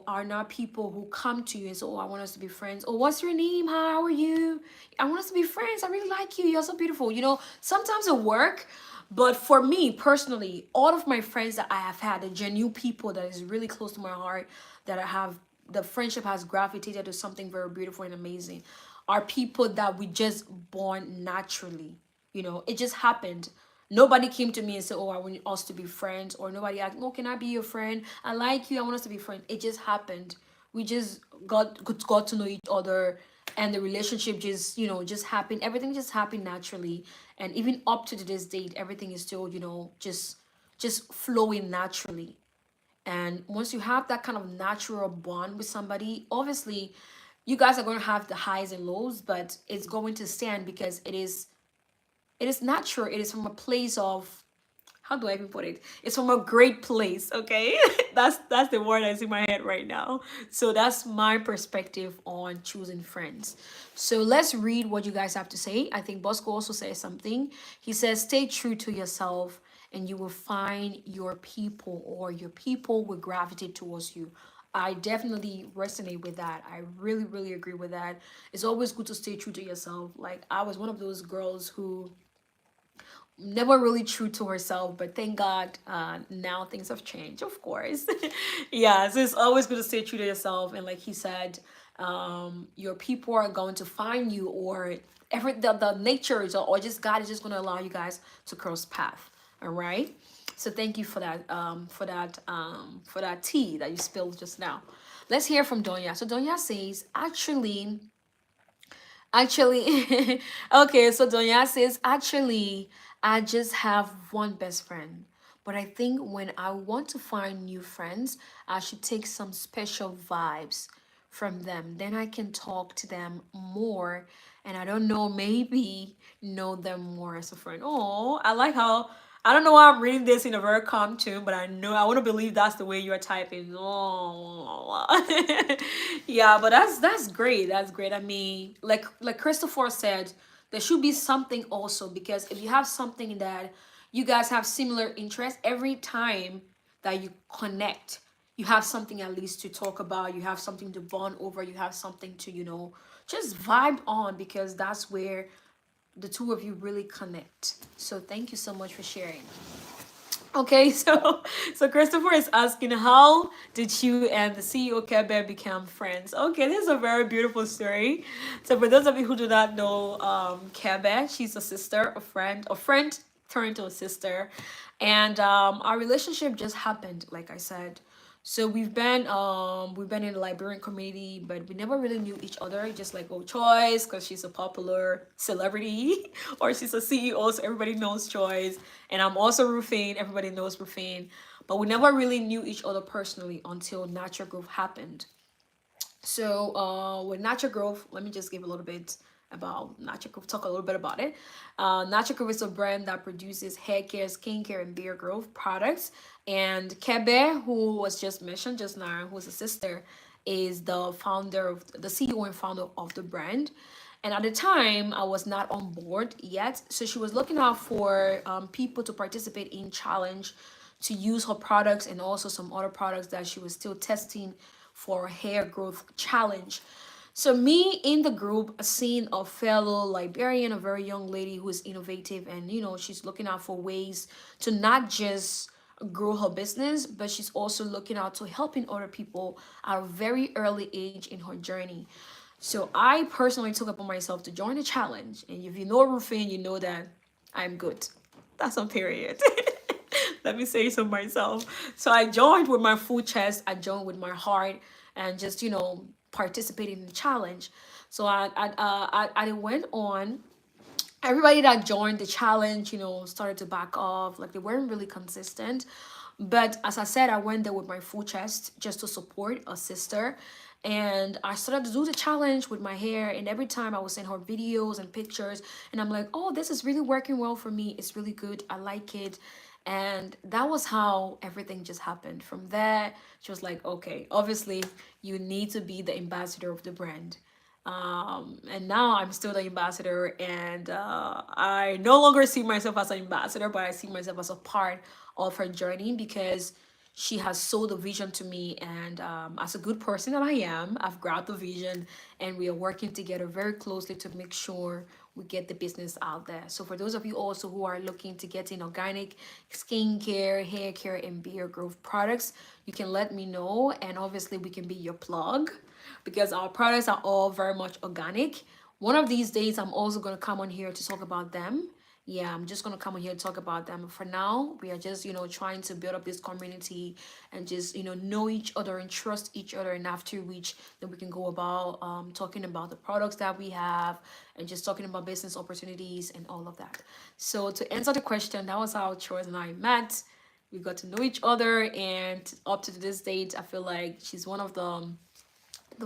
are not people who come to you and say, "Oh, I want us to be friends." "Oh, what's your name? Hi, how are you? I want us to be friends. I really like you. You're so beautiful." Sometimes it work, but for me personally, all of my friends that I have had, the genuine people that is really close to my heart, that I have, the friendship has gravitated to something very beautiful and amazing, are people that we just born naturally. It just happened. Nobody came to me and said, "Oh, I want us to be friends," or nobody asked, "Oh, can I be your friend? I like you. I want us to be friends." It just happened. We just got to know each other, and the relationship just happened. Everything just happened naturally, and even up to this date, everything is still just flowing naturally. And once you have that kind of natural bond with somebody, obviously, you guys are going to have the highs and lows, but it's going to stand because it is natural. It is from a place of, how do I even put it? It's from a great place, okay? That's the word that's in my head right now. So that's my perspective on choosing friends. So let's read what you guys have to say. I think Bosco also says something. He says, "Stay true to yourself and you will find your people, or your people will gravitate towards you." I definitely resonate with that. I really, really agree with that. It's always good to stay true to yourself. Like, I was one of those girls who never really true to herself, but thank God, now things have changed, of course. Yeah, so it's always good to stay true to yourself. And like he said, your people are going to find you, or the nature is, or just God is just going to allow you guys to cross path. All right. So thank you for that, for that tea that you spilled just now. Let's hear from Donya. So Donya says, actually, okay, so Donya says, "Actually, I just have one best friend. But I think when I want to find new friends, I should take some special vibes from them. Then I can talk to them more, and I don't know, maybe know them more as a friend." Oh, I like how, I don't know why I'm reading this in a very calm tune, but I know, I want to believe that's the way you're typing. Oh, yeah, but that's great. That's great. I mean, like Christopher said, there should be something also, because if you have something that you guys have similar interests, every time that you connect, you have something at least to talk about. You have something to bond over. You have something to just vibe on, because that's where the two of you really connect. So thank you so much for sharing. Okay, so Christopher is asking, how did you and the CEO Kebe become friends? Okay, this is a very beautiful story. So for those of you who do not know, Kebe, she's a sister, a friend turned to a sister, and our relationship just happened, like I said. So we've been in the Liberian community, but we never really knew each other. Just like, oh, Choice, because she's a popular celebrity, or she's a CEO, so everybody knows Choice. And I'm also Ruphine, everybody knows Ruphine. But we never really knew each other personally until Natural Growth happened. So with Natural Growth, let me just give a little bit about Natural Growth, talk a little bit about it. Natural Growth is a brand that produces hair care, skincare, and beard growth products. And Kebe, who was just mentioned just now, who's a sister, is the CEO and founder of the brand. And at the time, I was not on board yet. So she was looking out for people to participate in challenge, to use her products, and also some other products that she was still testing for hair growth challenge. So me in the group, seeing a fellow Liberian, a very young lady who is innovative, and she's looking out for ways to not just grow her business, but she's also looking out to helping other people at a very early age in her journey. So I personally took upon myself to join the challenge. And if you know Ruphine, you know that I'm good. That's on period. Let me say so myself. So I joined with my full chest, I joined with my heart, and just, participated in the challenge. So I went on. Everybody that joined the challenge, started to back off. Like they weren't really consistent. But as I said, I went there with my full chest just to support a sister. And I started to do the challenge with my hair. And every time I would send her videos and pictures. And I'm like, oh, this is really working well for me. It's really good. I like it. And that was how everything just happened. From there, she was like, okay, obviously, you need to be the ambassador of the brand. And now I'm still the ambassador, and I no longer see myself as an ambassador, but I see myself as a part of her journey because she has sold the vision to me. And as a good person that I am, I've grabbed the vision, and we are working together very closely to make sure we get the business out there. So for those of you also who are looking to get in organic skincare, hair care, and beard growth products, you can let me know, and obviously we can be your plug because our products are all very much organic. One of these days, I'm also going to come on here to talk about them. Yeah, I'm just going to come on here to talk about them. For now, we are just, trying to build up this community and just, know each other and trust each other. And after which, then we can go about talking about the products that we have and just talking about business opportunities and all of that. So to answer the question, that was how Troy and I met. We got to know each other, and up to this date, I feel like she's one of the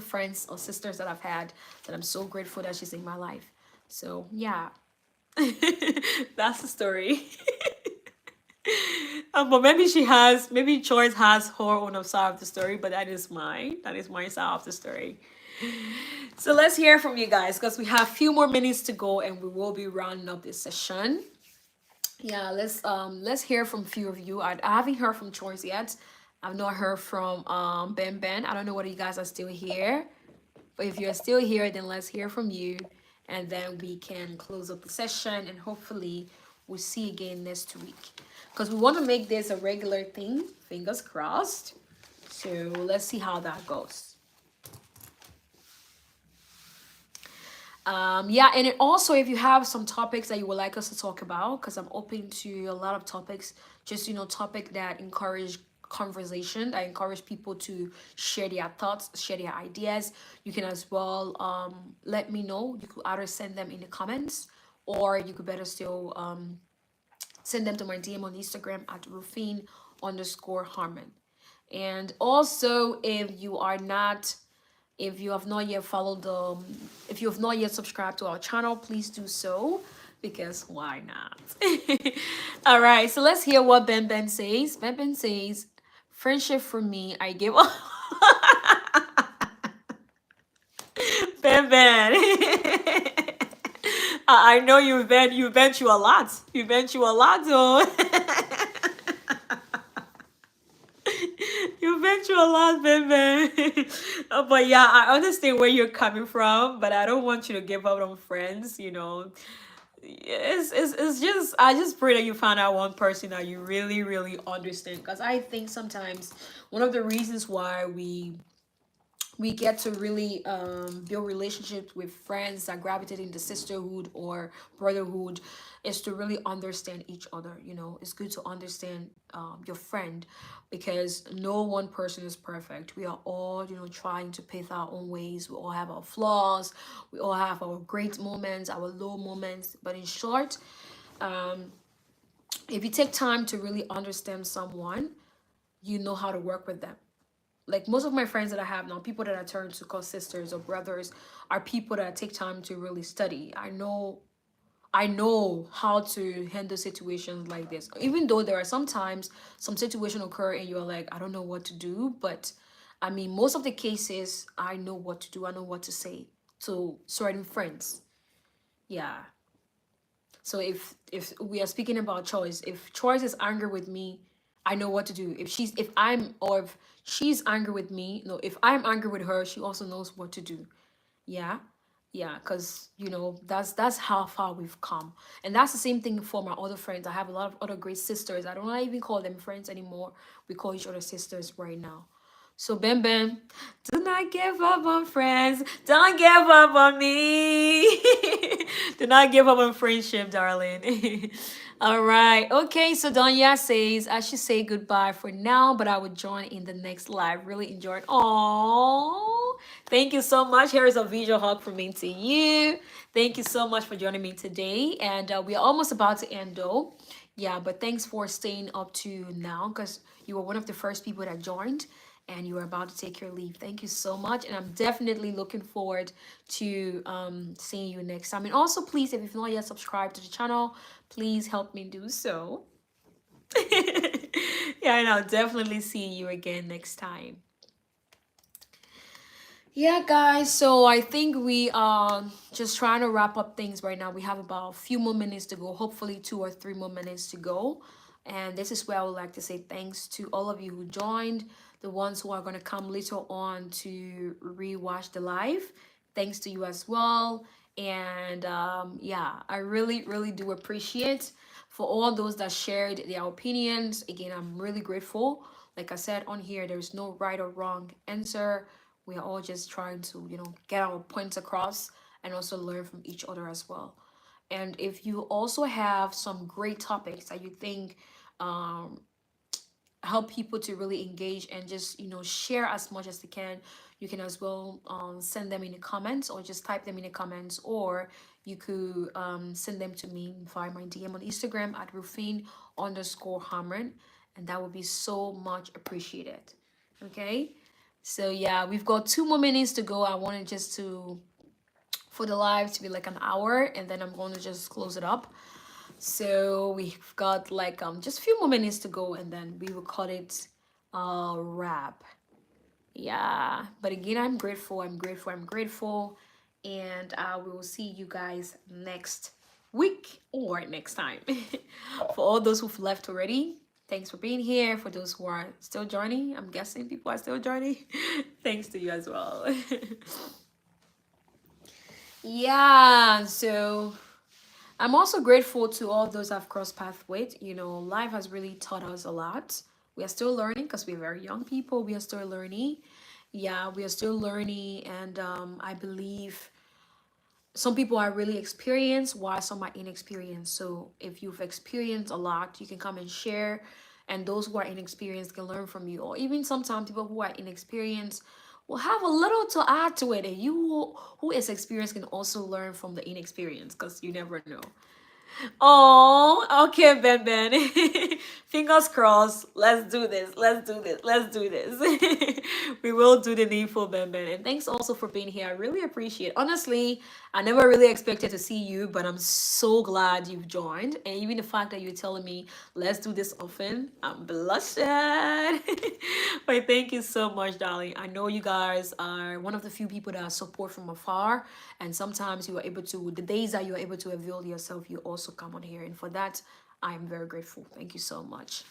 friends or sisters that I've had that I'm so grateful that she's in my life. So yeah, that's the story. But maybe Joyce has her own side of the story, but that is mine. That is my side of the story. So let's hear from you guys because we have a few more minutes to go and we will be rounding up this session. Yeah, let's hear from a few of you. I haven't heard from Joyce yet. I've not heard from Ben Ben. I don't know whether you guys are still here. But if you're still here, then let's hear from you. And then we can close up the session and hopefully we'll see you again next week. Because we want to make this a regular thing, fingers crossed. So let's see how that goes. Yeah, and also if you have some topics that you would like us to talk about, because I'm open to a lot of topics, just topic that encourage conversation. I encourage people to share their thoughts, share their ideas. You can as well let me know. You could either send them in the comments, or you could better still send them to my DM on Instagram at Ruphine_Harmon. And also, if you have not yet followed if you have not yet subscribed to our channel, please do so because why not? All right, so let's hear what Ben Ben says. Ben Ben says, friendship for me, I give up. Ben Ben. I know you vent you a lot. You vent you a lot, though. You vent you a lot, baby. But yeah, I understand where you're coming from, but I don't want you to give up on friends, it's just I just pray that you find out one person that you really really understand, because I think sometimes one of the reasons why we get to really build relationships with friends that gravitate into sisterhood or brotherhood is to really understand each other. It's good to understand your friend, because no one person is perfect. We are all trying to pave our own ways. We all have our flaws, we all have our great moments, our low moments, but in short, if you take time to really understand someone, you know how to work with them. Like most of my friends that I have now, people that I turn to call sisters or brothers, are people that take time to really study. I know how to handle situations like this. Even though there are sometimes some situation occur and you're like, I don't know what to do, but I mean most of the cases I know what to do. I know what to say to certain friends. Yeah. So if we are speaking about choice, if choice is angry with me, I know what to do. If she's angry with me, no, if I'm angry with her, she also knows what to do. Yeah. Yeah, because that's how far we've come. And that's the same thing for my other friends. I have a lot of other great sisters. I don't even call them friends anymore. We call each other sisters right now. So Ben Ben, tonight not give up on friends. Don't give up on me. Do not give up on friendship, darling. All right. Okay. So Donya says I should say goodbye for now, but I would join in the next live. Really enjoyed. Oh, thank you so much. Here is a visual hug from me to you. Thank you so much for joining me today. And we're almost about to end though. Yeah, but thanks for staying up to now because you were one of the first people that joined and you are about to take your leave. Thank you so much. And I'm definitely looking forward to seeing you next time. And also, please, if you've not yet subscribed to the channel, please help me do so. Yeah, and I'll definitely see you again next time. Yeah, guys, so I think we are just trying to wrap up things right now. We have about a few more minutes to go, hopefully 2 or 3 more minutes to go. And this is where I would like to say thanks to all of you who joined, the ones who are going to come later on to rewatch the live. Thanks to you as well. And yeah, I really, really do appreciate for all those that shared their opinions. Again, I'm really grateful. Like I said on here, there's no right or wrong answer. We are all just trying to, get our points across and also learn from each other as well. And if you also have some great topics that you think um, help people to really engage and just share as much as they can, you can as well send them in the comments or just type them in the comments, or you could send them to me via my DM on Instagram at Ruphine_Harmon, and that would be so much appreciated. Okay, so yeah, we've got 2 more minutes to go. I wanted just to for the live to be like an hour, and then I'm going to just close it up. So we've got like just a few more minutes to go, and then we will cut it a wrap. Yeah, but again, I'm grateful. I'm grateful. I'm grateful, and I will see you guys next week or next time. For all those who've left already, thanks for being here. For those who are still joining, I'm guessing people are still joining. Thanks to you as well. Yeah, so I'm also grateful to all those I've crossed paths with. Life has really taught us a lot. We are still learning because we're very young people. We are still learning. Yeah, we are still learning. And I believe some people are really experienced while some are inexperienced. So if you've experienced a lot, you can come and share. And those who are inexperienced can learn from you. Or even sometimes people who are inexperienced will have a little to add to it. And you who is experienced can also learn from the inexperienced because you never know. Oh, okay, Ben Ben. Fingers crossed. Let's do this. Let's do this. Let's do this. We will do the needful, Ben Ben. And thanks also for being here. I really appreciate it. Honestly, I never really expected to see you, but I'm so glad you've joined. And even the fact that you're telling me, let's do this often, I'm blushing. But thank you so much, darling. I know you guys are one of the few people that I support from afar. And sometimes you are able to, the days that you are able to avail yourself, you also come on here. And for that, I am very grateful. Thank you so much.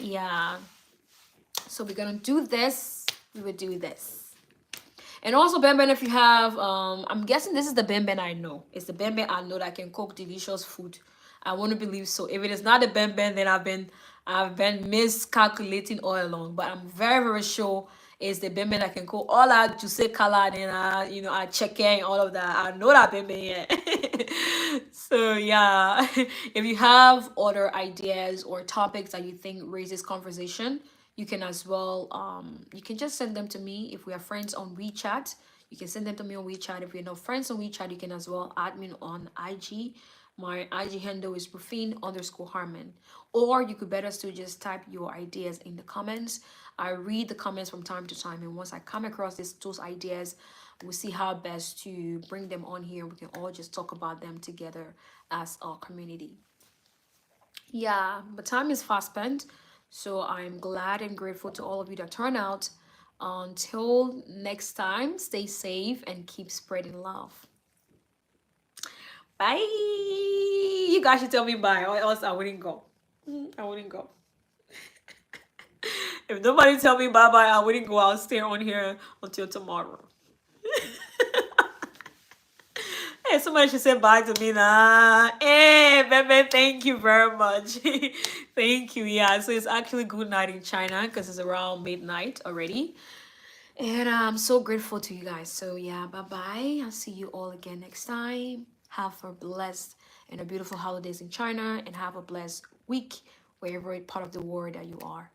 Yeah. So we're going to do this. We will do this. And also, Ben Ben, if you have, I'm guessing this is the Ben Ben I know. It's the Ben Ben I know that can cook delicious food. I want to believe so. If it is not the Ben Ben, then I've been miscalculating all along. But I'm very, very sure it's the Ben Ben that can cook all that to say color and I check and all of that. I know that Ben Ben, yeah. So yeah, if you have other ideas or topics that you think raises conversation, you can as well you can just send them to me. If we are friends on WeChat, you can send them to me on WeChat. If you're not friends on WeChat, you can as well add me on IG. My IG handle is Ruphine_Harmon. Or you could better still just type your ideas in the comments. I read the comments from time to time, and once I come across those ideas, we'll see how best to bring them on here. We can all just talk about them together as a community. Yeah, but time is fast spent. So I'm glad and grateful to all of you that turn out. Until next time, stay safe and keep spreading love. Bye. You guys should tell me bye, or else I wouldn't go. I wouldn't go. If nobody tell me bye bye, I wouldn't go. I'll stay on here until tomorrow. Hey, somebody should say bye to me now. Hey, baby, thank you very much. Thank you. Yeah, so it's actually good night in China because it's around midnight already. And I'm so grateful to you guys. So yeah, bye bye. I'll see you all again next time. Have a blessed and a beautiful holidays in China, and have a blessed week wherever part of the world that you are.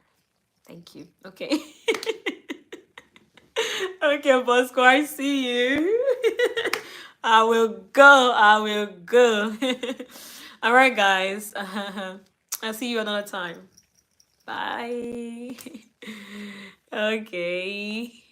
Thank you. Okay. Okay, Bosco, I see you. I will go. I will go. All right, guys. I'll see you another time. Bye. Okay.